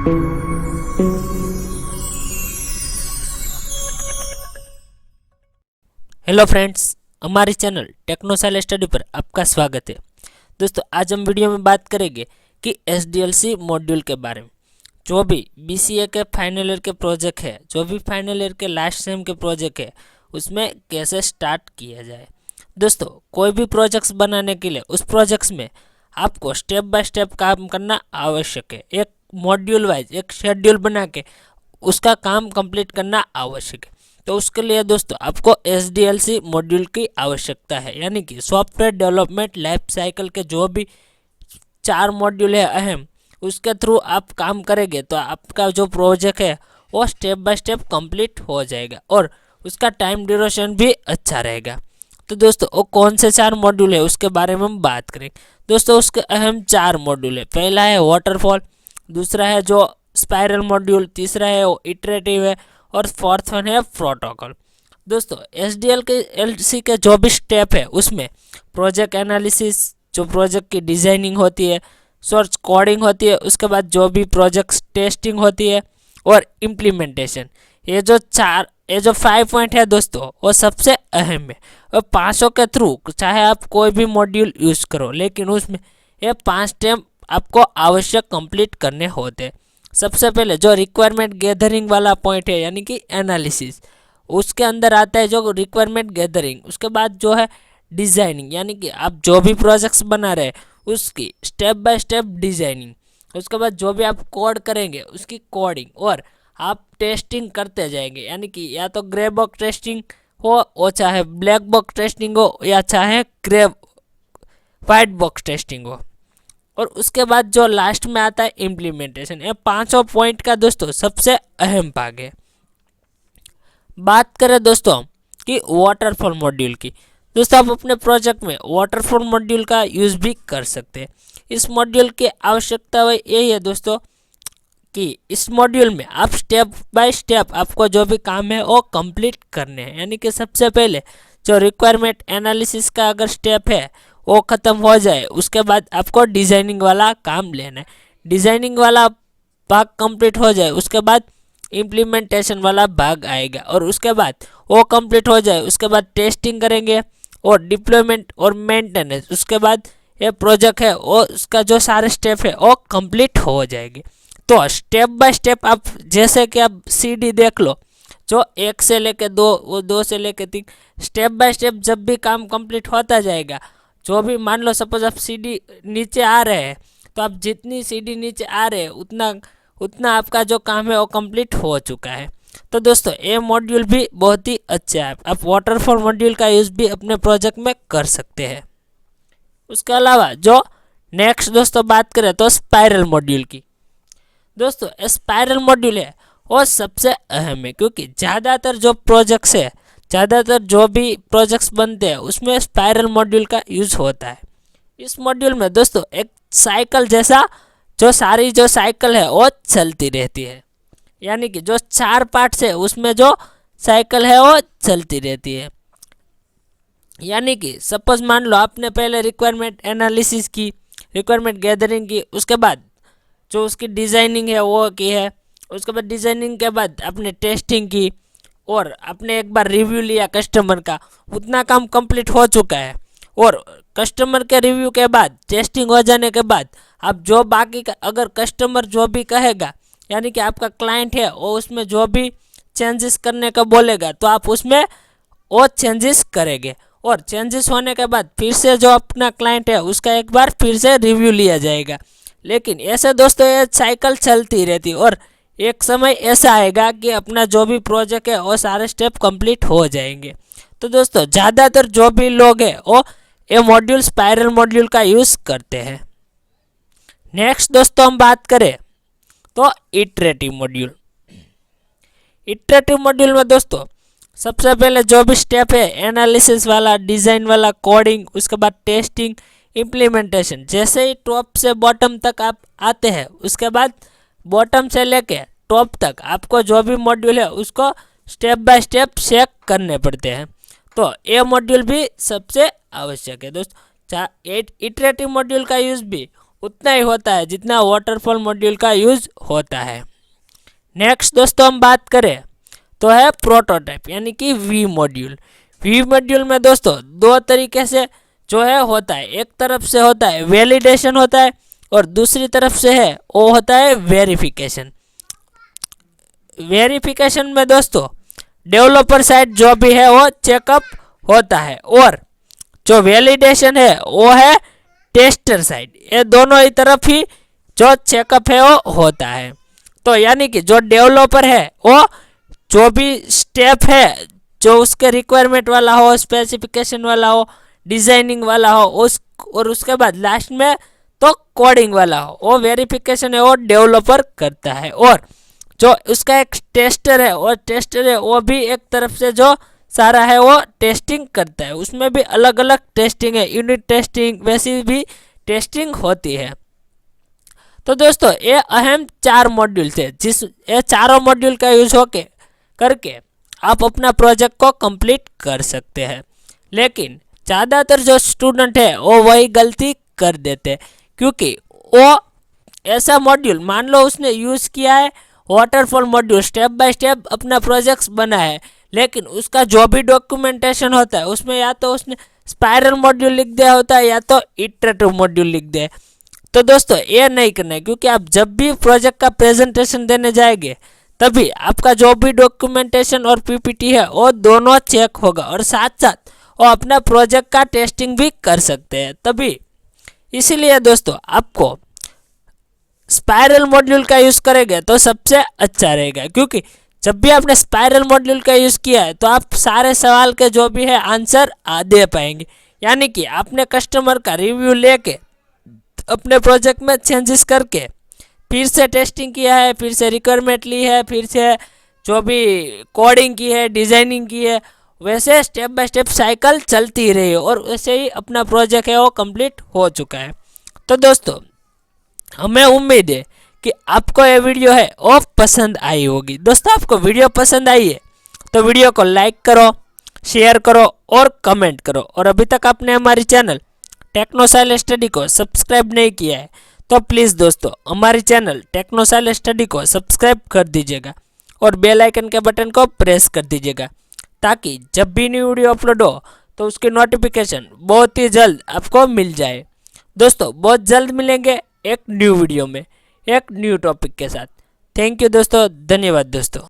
Hello friends, हमारी channel टेक्नोसाइल study पर आपका स्वागत है। दोस्तों, आज हम वीडियो में बात करेंगे कि SDLC मॉड्यूल के बारे में। जो भी BCA के फाइनल ईयर के प्रोजेक्ट है, जो भी फाइनल ईयर के लास्ट सेम के प्रोजेक्ट है, उसमें कैसे स्टार्ट किया जाए। दोस्तों, कोई भी प्रोजेक्ट्स बनाने के लिए उस प्रोजेक्ट्स में आपको स्टेप बाय स्टेप काम करना आवश्यक है। एक मॉड्यूल वाइज एक शेड्यूल बना के उसका काम कंप्लीट करना आवश्यक है। तो उसके लिए दोस्तों आपको SDLC मॉड्यूल की आवश्यकता है, यानी कि सॉफ्टवेयर डेवलपमेंट लाइफ साइकिल के जो भी 4 मॉड्यूल है अहम, उसके थ्रू आप काम करेंगे तो आपका जो प्रोजेक्ट है वो स्टेप बाय स्टेप कंप्लीट हो जाएगा और उसका टाइम ड्यूरेशन भी अच्छा रहेगा। तो दोस्तों, वो कौन से 4 मॉड्यूल है उसके बारे में हम बात करेंगे। दोस्तों, उसके अहम 4 मॉड्यूल है। पहला है वाटरफॉल, दूसरा है जो स्पाइरल मॉड्यूल, तीसरा है वो इटरेटिव है और फोर्थ वन है प्रोटोकॉल। दोस्तों, SDLC के जो भी स्टेप है उसमें प्रोजेक्ट एनालिसिस, जो प्रोजेक्ट की डिजाइनिंग होती है, सोर्स कोडिंग होती है, उसके बाद जो भी प्रोजेक्ट टेस्टिंग होती है और इम्प्लीमेंटेशन। ये जो 5 पॉइंट है दोस्तों, वो सबसे अहम है। और 5 के थ्रू चाहे आप कोई भी मॉड्यूल यूज़ करो, लेकिन उसमें ये 5 स्टेप आपको आवश्यक कंप्लीट करने होते हैं। सबसे पहले जो रिक्वायरमेंट गैदरिंग वाला पॉइंट है, यानी कि एनालिसिस, उसके अंदर आता है जो रिक्वायरमेंट गैदरिंग। उसके बाद जो है डिज़ाइनिंग, यानी कि आप जो भी प्रोजेक्ट्स बना रहे हैं उसकी स्टेप बाय स्टेप डिज़ाइनिंग। उसके बाद जो भी आप कोड करेंगे उसकी कोडिंग, और आप टेस्टिंग करते जाएंगे, यानी कि या तो ग्रे बॉक्स टेस्टिंग हो, और चाहे ब्लैक बॉक्स टेस्टिंग हो, या चाहे वाइट बॉक्स टेस्टिंग हो। और उसके बाद जो लास्ट में आता है इम्प्लीमेंटेशन। ये 5 पॉइंट का दोस्तों सबसे अहम भाग है। बात करें दोस्तों कि वाटरफॉल मॉड्यूल की, दोस्तों आप अपने प्रोजेक्ट में वाटरफॉल मॉड्यूल का यूज़ भी कर सकते हैं। इस मॉड्यूल की आवश्यकता यही है दोस्तों कि इस मॉड्यूल में आप स्टेप बाय स्टेप आपको जो भी काम है वो कंप्लीट करने हैं। यानी कि सबसे पहले जो रिक्वायरमेंट एनालिसिस का अगर स्टेप है वो ख़त्म हो जाए, उसके बाद आपको डिज़ाइनिंग वाला काम लेना है। डिज़ाइनिंग वाला भाग कंप्लीट हो जाए, उसके बाद इम्प्लीमेंटेशन वाला भाग आएगा, और उसके बाद वो कंप्लीट हो जाए, उसके बाद टेस्टिंग करेंगे और डिप्लॉयमेंट और मेंटेनेंस। उसके बाद ये प्रोजेक्ट है वो उसका जो सारे स्टेप है वो कंप्लीट हो जाएंगे। तो स्टेप बाय स्टेप आप जैसे कि आप CD देख लो, जो 1 से लेके 2, वो 2 से लेके 3, स्टेप बाय स्टेप जब भी काम कंप्लीट होता जाएगा, जो भी मान लो सपोज आप CD नीचे आ रहे हैं, तो आप जितनी CD नीचे आ रहे हैं उतना आपका जो काम है वो कंप्लीट हो चुका है। तो दोस्तों, ये मॉड्यूल भी बहुत ही अच्छा है। आप वाटरफॉल मॉड्यूल का यूज़ भी अपने प्रोजेक्ट में कर सकते हैं। उसके अलावा जो नेक्स्ट दोस्तों बात करें तो स्पाइरल मॉड्यूल की। दोस्तों, स्पाइरल मॉड्यूल है वो सबसे अहम है, क्योंकि ज़्यादातर जो भी प्रोजेक्ट्स बनते हैं उसमें स्पाइरल मॉड्यूल का यूज़ होता है। इस मॉड्यूल में दोस्तों एक साइकिल जैसा जो साइकिल है वो चलती रहती है, यानी कि जो 4 पार्ट्स है उसमें जो साइकिल है वो चलती रहती है। यानी कि सपोज मान लो आपने पहले रिक्वायरमेंट एनालिसिस की, रिक्वायरमेंट गैदरिंग की, उसके बाद जो उसकी डिज़ाइनिंग है वो की है, उसके बाद डिज़ाइनिंग के बाद आपने टेस्टिंग की और आपने एक बार रिव्यू लिया कस्टमर का, उतना काम कंप्लीट हो चुका है। और कस्टमर के रिव्यू के बाद, टेस्टिंग हो जाने के बाद, आप जो बाकी का अगर कस्टमर जो भी कहेगा, यानी कि आपका क्लाइंट है वो उसमें जो भी चेंजेस करने का बोलेगा, तो आप उसमें वो चेंजेस करेंगे। और चेंजेस होने के बाद फिर से जो अपना क्लाइंट है उसका एक बार फिर से रिव्यू लिया जाएगा। लेकिन ऐसे दोस्तों ये साइकिल चलती रहती है, और एक समय ऐसा आएगा कि अपना जो भी प्रोजेक्ट है वो सारे स्टेप कंप्लीट हो जाएंगे। तो दोस्तों, ज़्यादातर जो भी लोग हैं वो ये मॉड्यूल स्पाइरल मॉड्यूल का यूज़ करते हैं। नेक्स्ट दोस्तों हम बात करें तो इटरेटिव मॉड्यूल। इटरेटिव मॉड्यूल में दोस्तों सबसे पहले जो भी स्टेप है एनालिसिस वाला, डिज़ाइन वाला, कोडिंग, उसके बाद टेस्टिंग, इम्प्लीमेंटेशन, जैसे ही टॉप से बॉटम तक आप आते हैं, उसके बाद बॉटम से लेके टॉप तक आपको जो भी मॉड्यूल है उसको स्टेप बाय स्टेप चेक करने पड़ते हैं। तो ये मॉड्यूल भी सबसे आवश्यक है दोस्तों। इटरेटिव मॉड्यूल का यूज़ भी उतना ही होता है जितना वाटरफॉल मॉड्यूल का यूज होता है। नेक्स्ट दोस्तों हम बात करें तो है प्रोटोटाइप यानी कि वी मॉड्यूल। वी मॉड्यूल में दोस्तों दो तरीके से जो है होता है, एक तरफ से होता है वैलिडेशन होता है और दूसरी तरफ से है वो होता है वेरिफिकेशन। वेरिफिकेशन में दोस्तों डेवलपर साइड जो भी है वो चेकअप होता है और जो वैलिडेशन है वो है टेस्टर साइड। ये दोनों ही तरफ ही जो चेकअप है वो होता है। तो यानी कि जो डेवलपर है वो जो भी स्टेप है जो उसके रिक्वायरमेंट वाला हो, स्पेसिफिकेशन वाला हो, डिजाइनिंग वाला हो, और उसके बाद लास्ट में तो कोडिंग वाला हो, वो वेरिफिकेशन है वो डेवलपर करता है। और जो उसका एक टेस्टर है और टेस्टर है वो भी एक तरफ से जो सारा है वो टेस्टिंग करता है। उसमें भी अलग अलग टेस्टिंग है, यूनिट टेस्टिंग वैसी भी टेस्टिंग होती है। तो दोस्तों ये अहम 4 मॉड्यूल थे जिस ये चारों मॉड्यूल का यूज होके करके आप अपना प्रोजेक्ट को कंप्लीट कर सकते हैं। लेकिन ज़्यादातर जो स्टूडेंट है वो वही गलती कर देते, क्योंकि वो ऐसा मॉड्यूल मान लो उसने यूज़ किया है waterfall module, step by step अपना प्रोजेक्ट्स बना है, लेकिन उसका जो भी डॉक्यूमेंटेशन होता है उसमें या तो उसने स्पाइरल मॉड्यूल लिख दिया होता है या तो इटरेटिव मॉड्यूल लिख दिया। तो दोस्तों ये नहीं करना है, क्योंकि आप जब भी प्रोजेक्ट का प्रेजेंटेशन देने जाएंगे तभी आपका जो भी डॉक्यूमेंटेशन और पीपीटी है वो दोनों चेक होगा और साथ साथ वो अपना प्रोजेक्ट का टेस्टिंग भी कर सकते हैं तभी। इसीलिए दोस्तों आपको स्पाइरल मॉड्यूल का यूज़ करेंगे तो सबसे अच्छा रहेगा, क्योंकि जब भी आपने स्पाइरल मॉड्यूल का यूज़ किया है तो आप सारे सवाल के जो भी है आंसर दे पाएंगे। यानी कि आपने कस्टमर का रिव्यू लेके अपने प्रोजेक्ट में चेंजेस करके फिर से टेस्टिंग किया है, फिर से रिक्वायरमेंट ली है, फिर से जो भी कोडिंग की है, डिज़ाइनिंग की है, वैसे स्टेप बाय स्टेप साइकिल चलती रही है और वैसे ही अपना प्रोजेक्ट है वो कंप्लीट हो चुका है। तो दोस्तों हमें उम्मीद है कि आपको ये वीडियो है वो पसंद आई होगी। दोस्तों आपको वीडियो पसंद आई है तो वीडियो को लाइक करो, शेयर करो और कमेंट करो। और अभी तक आपने हमारी चैनल टेक्नोसाइल स्टडी को सब्सक्राइब नहीं किया है तो प्लीज़ दोस्तों हमारी चैनल टेक्नोसाइल स्टडी को सब्सक्राइब कर दीजिएगा और बेल आइकन के बटन को प्रेस कर दीजिएगा, ताकि जब भी न्यू वीडियो अपलोड हो तो उसकी नोटिफिकेशन बहुत ही जल्द आपको मिल जाए। दोस्तों बहुत जल्द मिलेंगे एक न्यू वीडियो में एक न्यू टॉपिक के साथ। थैंक यू दोस्तों, धन्यवाद दोस्तों।